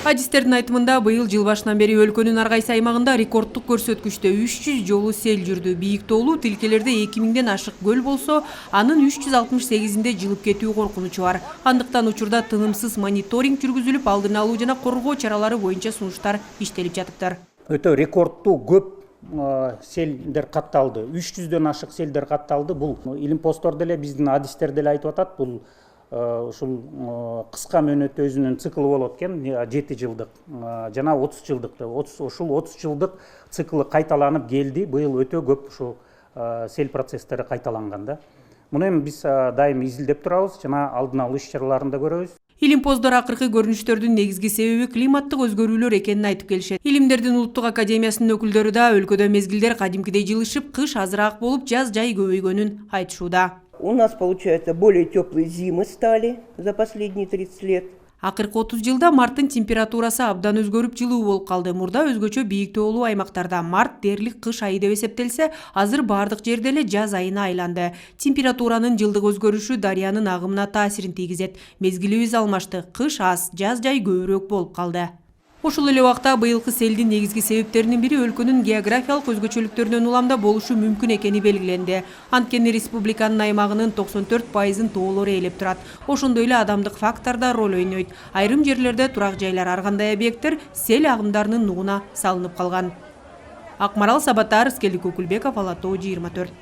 Адистердин айтымында быйыл жыл башынан бери өлкөнүн ар кайсы аймагында рекорддук көрсөткүчтө 300 жолу сел жүрдү. Бийиктоолуу тилкелерде 2000ден ашык көл болсо, анын 368-инде жылып кетүү коркунучу бар. Андыктан учурда тынымсыз мониторинг жүргүзүлүп, алдын алуу жана коргоо чаралары боюнча сунуштар иштелип жатыптыр. Өтө рекордтуу көп селдер катталды. 300дөн ашык селдер катталды. Бул илимпоздор деле, биздин адистер деле айтып атат. Бул ушул кыска мөөнөттө өзүнүн циклы болот экен, 7 жылдык жана 30 жылдык. Ушул 30 жылдык циклы кайталанып келди. Быйыл өтө көп ушул сел процесстери кайталанган да. Муну эми биз дайым изилдеп турабыз жана алдын алуу иш-чараларын да көрөбүз. Илимпоздор акыркы көрүнүштөрдүн негизги себеби климаттык өзгөрүүлөр экенин айтып келишет. Илимдердин улуттук академиясынын өкүлдөрү да өлкөдө мезгилдер кадимкидей жылышып, кыш азыраак болуп, жаз жай көбөйгөнүн айтышууда. У нас, получается, более теплые зимы стали за последние 30 лет. Акыркы 30 жылда марттын температурасы абдан өзгөрүп, жылуу болуп калды. Мурда өзгөчө бийиктоолуу аймактарда март дээрлик кыш айы деп эсептелсе, азыр бардык жерде эле жаз айына айланды. Температуранын жылдык өзгөрүшү дарыянын агымына таасирин тийгизет. Мезгилибиз алмашты, кыш аз, жаз жай көбүрөөк болуп калды. Ошол эле убакта быйылкы селдин негизги себептеринин бири өлкөнүн географиялык өзгөчөлүктөрүнөн уламда болушу мүмкүн экени белгиленди. Анткени республиканын аймагынын 94%-ын тоолор ээлеп турат. Ошондой эле адамдык фактор да роль ойнойт. Айрым жерлерде турак жайлар, ар кандай объекттер сел агымдарынын нугуна салынып калган. Акмарал Сабатар, Скелдик Өкүлбеков, Ала Тоо 24.